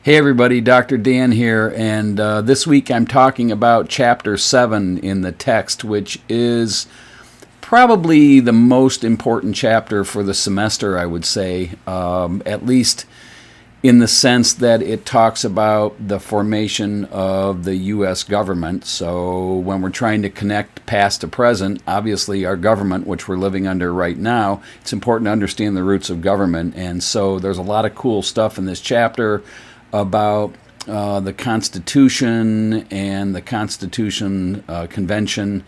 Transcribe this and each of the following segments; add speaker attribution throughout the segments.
Speaker 1: Hey everybody, Dr. Dan here, and this week I'm talking about Chapter 7 in the text, which is probably the most important chapter for the semester, I would say, at least in the sense that it talks about the formation of the U.S. government. So when we're trying to connect past to present, obviously our government, which we're living under right now, it's important to understand the roots of government, and so there's a lot of cool stuff in this chapter about the Constitution and the Constitution Convention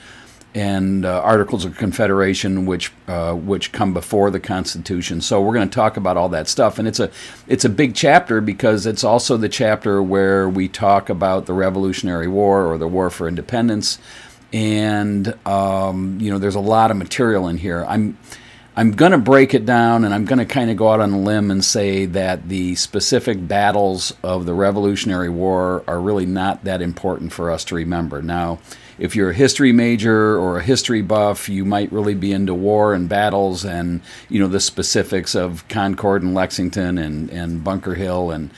Speaker 1: and Articles of Confederation, which come before the Constitution. So we're going to talk about all that stuff, and it's a big chapter because it's also the chapter where we talk about the Revolutionary War or the War for Independence, and there's a lot of material in here. I'm going to break it down, and I'm going to kind of go out on a limb and say that the specific battles of the Revolutionary War are really not that important for us to remember. Now, if you're a history major or a history buff, you might really be into war and battles and, the specifics of Concord and Lexington and Bunker Hill and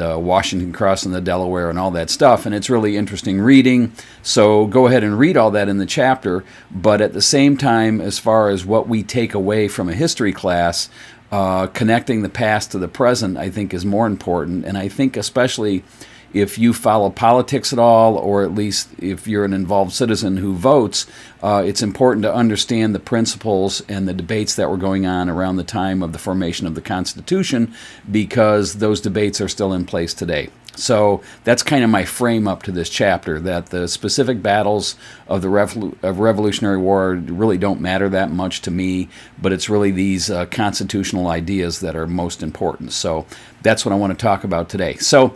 Speaker 1: Washington crossing the Delaware and all that stuff, and it's really interesting reading, so go ahead and read all that in the chapter. But at the same time, as far as what we take away from a history class, connecting the past to the present, I think is more important, and I think especially if you follow politics at all, or at least if you're an involved citizen who votes, it's important to understand the principles and the debates that were going on around the time of the formation of the Constitution, because those debates are still in place today. So that's kind of my frame up to this chapter, that the specific battles of the Revolutionary War really don't matter that much to me, but it's really these constitutional ideas that are most important. So that's what I want to talk about today. So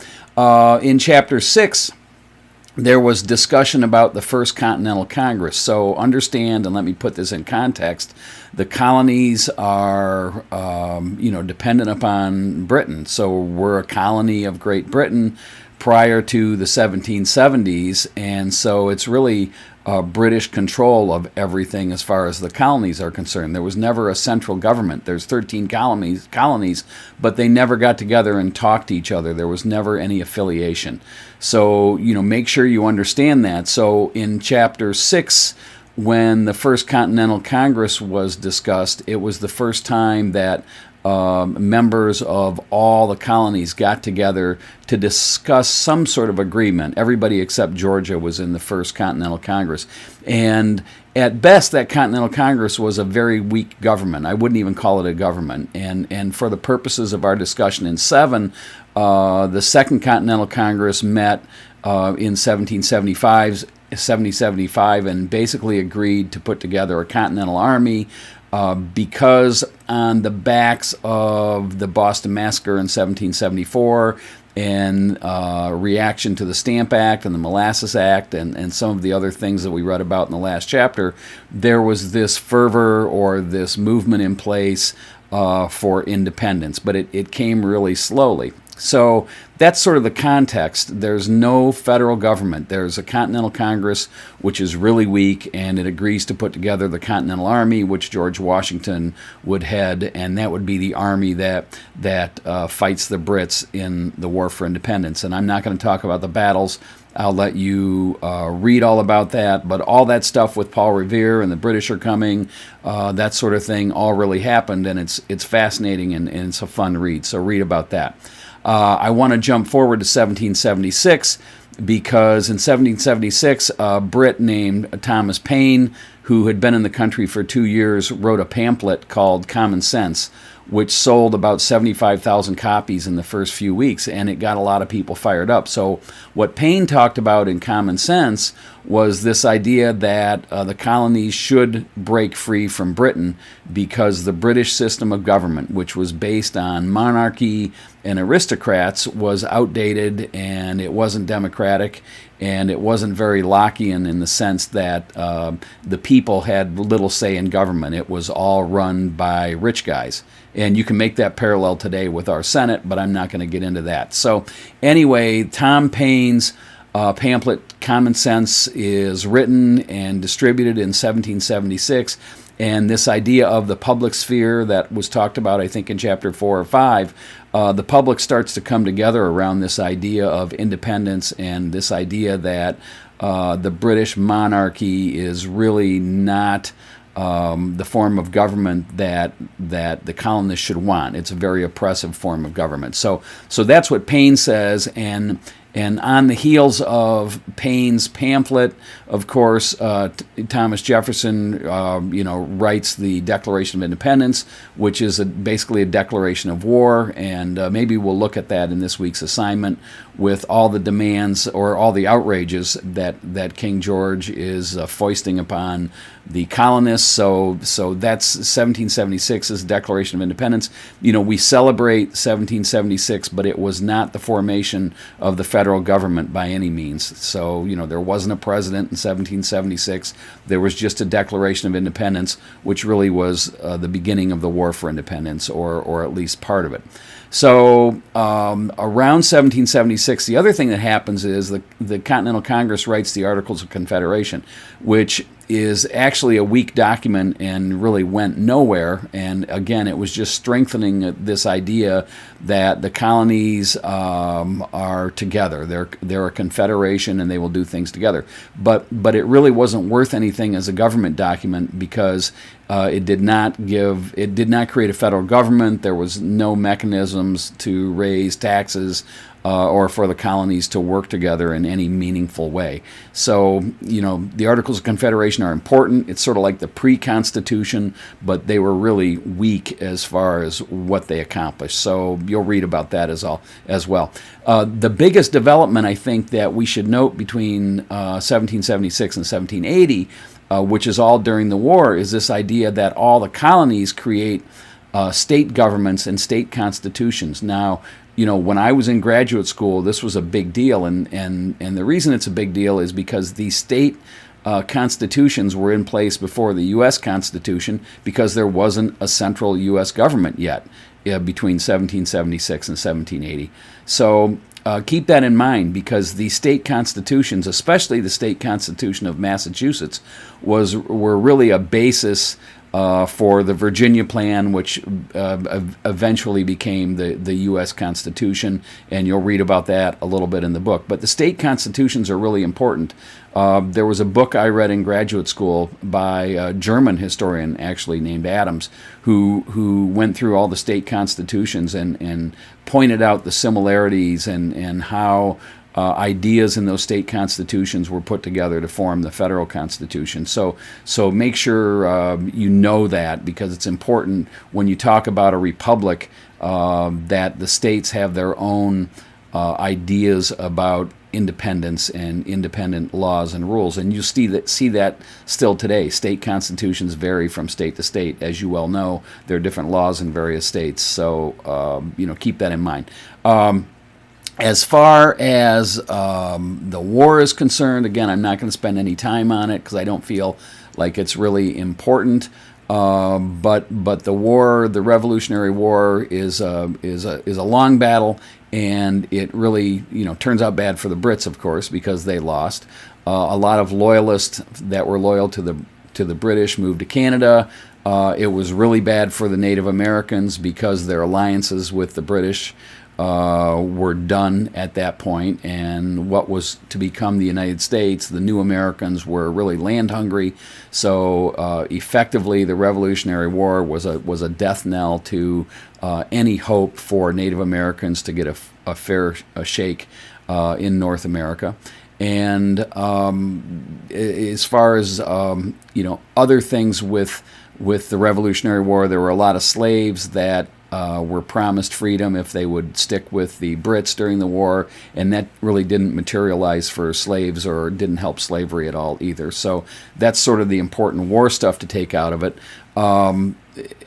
Speaker 1: in Chapter 6, there was discussion about the First Continental Congress. So understand, and let me put this in context, the colonies are, dependent upon Britain. So we're a colony of Great Britain prior to the 1770s, and so it's really British control of everything as far as the colonies are concerned. There was never a central government. There's 13 colonies, but they never got together and talked to each other. There was never any affiliation. So, make sure you understand that. So in Chapter 6, when the First Continental Congress was discussed, it was the first time that members of all the colonies got together to discuss some sort of agreement. Everybody except Georgia was in the First Continental Congress. And at best, that Continental Congress was a very weak government. I wouldn't even call it a government. And for the purposes of our discussion in 7, the Second Continental Congress met in 1775 and basically agreed to put together a Continental Army, because on the backs of the Boston Massacre in 1774 and reaction to the Stamp Act and the Molasses Act and some of the other things that we read about in the last chapter, there was this fervor or this movement in place for independence, but it came really slowly. So that's sort of the context. There's no federal government. There's a Continental Congress, which is really weak, and it agrees to put together the Continental Army, which George Washington would head, and that would be the army that fights the Brits in the War for Independence. And I'm not going to talk about the battles. I'll let you read all about that, but all that stuff with Paul Revere and the British are coming, that sort of thing all really happened, and it's fascinating and it's a fun read, so read about that. I want to jump forward to 1776 because in 1776, a Brit named Thomas Paine, who had been in the country for 2 years, wrote a pamphlet called Common Sense, which sold about 75,000 copies in the first few weeks, and it got a lot of people fired up. So what Paine talked about in Common Sense was this idea that the colonies should break free from Britain because the British system of government, which was based on monarchy and aristocrats, was outdated, and it wasn't democratic, and it wasn't very Lockean in the sense that the people had little say in government. It was all run by rich guys. And you can make that parallel today with our Senate, but I'm not going to get into that. So anyway, Tom Paine's pamphlet Common Sense is written and distributed in 1776, And this idea of the public sphere that was talked about, I think, in chapter 4 or 5, the public starts to come together around this idea of independence and this idea that the British monarchy is really not the form of government that the colonists should want. It's a very oppressive form of government. So that's what Paine says, and on the heels of Paine's pamphlet, of course, Thomas Jefferson, writes the Declaration of Independence, which is basically a declaration of war, and maybe we'll look at that in this week's assignment with all the demands or all the outrages that King George is foisting upon the colonists. So that's 1776's Declaration of Independence. We celebrate 1776, but it was not the formation of the federal government by any means. So, there wasn't a president in 1776. There was just a Declaration of Independence, which really was the beginning of the War for Independence, or at least part of it. So around 1776, the other thing that happens is the Continental Congress writes the Articles of Confederation, which is actually a weak document and really went nowhere. And again, it was just strengthening this idea that the colonies are together. They're a confederation and they will do things together. But it really wasn't worth anything as a government document because it did not create a federal government. There was no mechanisms to raise taxes or for the colonies to work together in any meaningful way. So, the Articles of Confederation are important. It's sort of like the pre-Constitution, but they were really weak as far as what they accomplished. So you'll read about that as well. The biggest development, I think, that we should note between 1776 and 1780, which is all during the war, is this idea that all the colonies create state governments and state constitutions. Now, when I was in graduate school, this was a big deal, and the reason it's a big deal is because the state constitutions were in place before the U.S. Constitution because there wasn't a central U.S. government yet between 1776 and 1780. So keep that in mind, because the state constitutions, especially the state constitution of Massachusetts, were really a basis for the Virginia Plan, which eventually became the U.S. Constitution, and you'll read about that a little bit in the book. But the state constitutions are really important. There was a book I read in graduate school by a German historian, actually, named Adams, who went through all the state constitutions and pointed out the similarities and how ideas in those state constitutions were put together to form the federal constitution. So make sure you know that, because it's important when you talk about a republic that the states have their own ideas about independence and independent laws and rules. And you see that still today. State constitutions vary from state to state. As you well know, there are different laws in various states. So keep that in mind. As far as the war is concerned, again, I'm not going to spend any time on it because I don't feel like it's really important. But the Revolutionary War is a long battle, and it really turns out bad for the Brits, of course, because they lost. A lot of loyalists that were loyal to the British moved to Canada. It was really bad for the Native Americans because their alliances with the British were done at that point, and what was to become the United States, the new Americans, were really land hungry. So effectively, the Revolutionary War was a death knell to any hope for Native Americans to get a fair shake in North America. And as far as other things with the Revolutionary War, there were a lot of slaves that were promised freedom if they would stick with the Brits during the war, and that really didn't materialize for slaves or didn't help slavery at all either. So that's sort of the important war stuff to take out of it.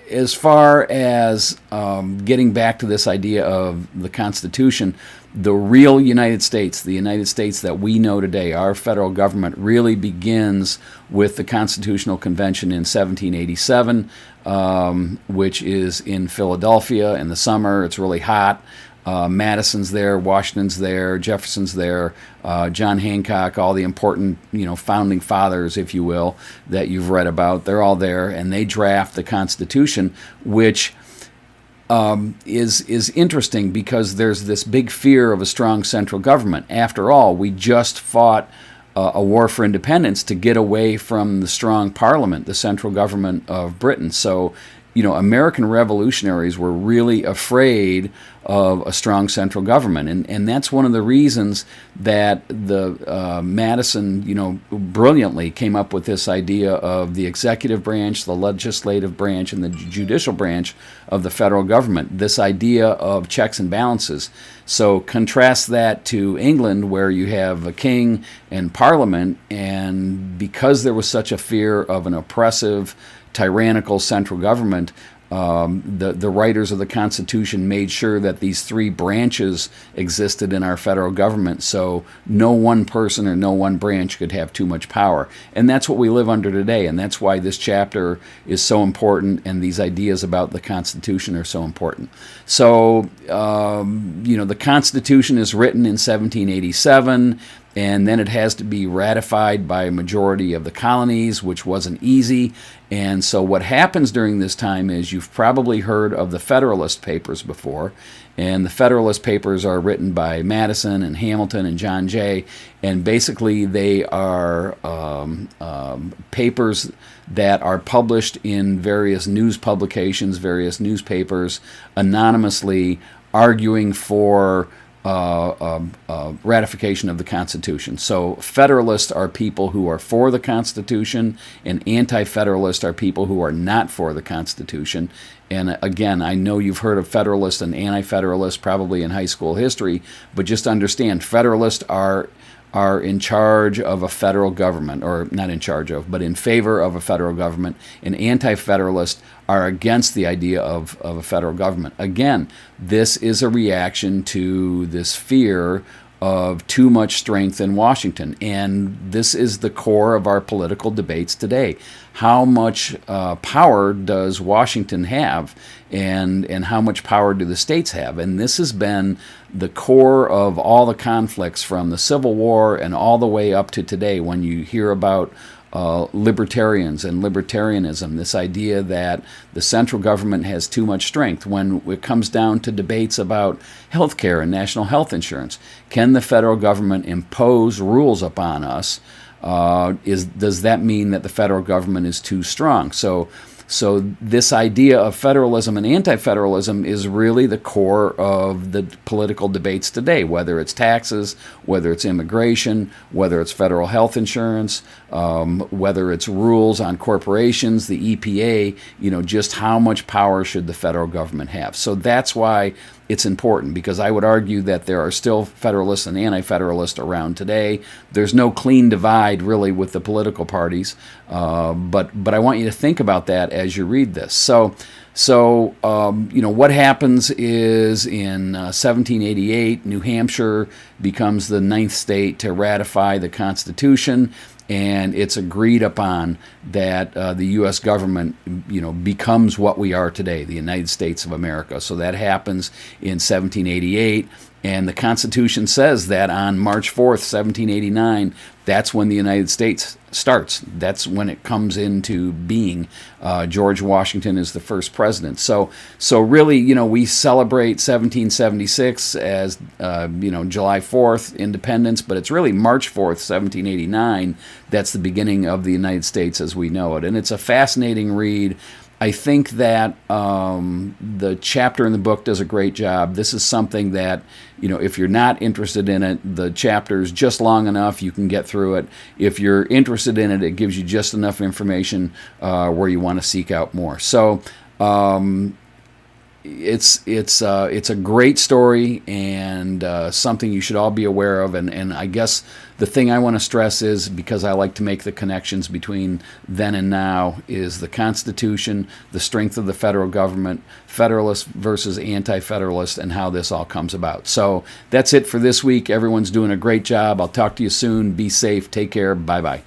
Speaker 1: As far as getting back to this idea of the Constitution, the real United States, the United States that we know today, our federal government, really begins with the Constitutional Convention in 1787, which is in Philadelphia in the summer. It's really hot. Madison's there, Washington's there, Jefferson's there, John Hancock, all the important, founding fathers, if you will, that you've read about. They're all there, and they draft the Constitution, which is interesting because there's this big fear of a strong central government. After all, we just fought a war for independence to get away from the strong parliament, the central government of Britain. So, American revolutionaries were really afraid of a strong central government. And that's one of the reasons that the Madison, brilliantly came up with this idea of the executive branch, the legislative branch, and the judicial branch of the federal government, this idea of checks and balances. So contrast that to England, where you have a king and parliament, and because there was such a fear of an oppressive, tyrannical central government, the writers of the Constitution made sure that these three branches existed in our federal government, so no one person or no one branch could have too much power. And that's what we live under today, and that's why this chapter is so important, and these ideas about the Constitution are so important. So, the Constitution is written in 1787, and then it has to be ratified by a majority of the colonies, which wasn't easy. And so what happens during this time is, you've probably heard of the Federalist Papers before, and the Federalist Papers are written by Madison and Hamilton and John Jay, and basically they are papers that are published in various news publications, various newspapers, anonymously, arguing for ratification of the Constitution. So Federalists are people who are for the Constitution, and Anti-Federalists are people who are not for the Constitution. And again, I know you've heard of Federalists and Anti-Federalists probably in high school history, but just understand, Federalists are in charge of a federal government, or not in charge of, but in favor of a federal government, and Anti-Federalists are against the idea of a federal government. Again, this is a reaction to this fear of too much strength in Washington, and this is the core of our political debates today. How much power does Washington have, and how much power do the states have? And this has been the core of all the conflicts from the Civil War and all the way up to today, when you hear about libertarians and libertarianism, this idea that the central government has too much strength. When it comes down to debates about health care and national health insurance, can the federal government impose rules upon us? Does that mean that the federal government is too strong? So this idea of federalism and anti-federalism is really the core of the political debates today, whether it's taxes, whether it's immigration, whether it's federal health insurance, whether it's rules on corporations, the EPA, just how much power should the federal government have. So that's why it's important, because I would argue that there are still Federalists and Anti-Federalists around today. There's no clean divide really with the political parties, but I want you to think about that as you read this. So what happens is, in 1788, New Hampshire becomes the 9th state to ratify the Constitution, and it's agreed upon that the U.S. government, becomes what we are today, the United States of America. So that happens in 1788, and the Constitution says that on March 4th, 1789, that's when the United States starts. That's when it comes into being. George Washington is the first president. So really, we celebrate 1776 as, July 4th, independence, but it's really March 4th, 1789, that's the beginning of the United States as we know it. And it's a fascinating read. I think that the chapter in the book does a great job. This is something that, if you're not interested in it, the chapter's just long enough, you can get through it. If you're interested in it, it gives you just enough information where you want to seek out more. So it's a great story, and something you should all be aware of. And I guess the thing I want to stress is, because I like to make the connections between then and now, is the Constitution, the strength of the federal government, Federalist versus Anti-Federalist, and how this all comes about. So that's it for this week. Everyone's doing a great job. I'll talk to you soon. Be safe. Take care. Bye-bye.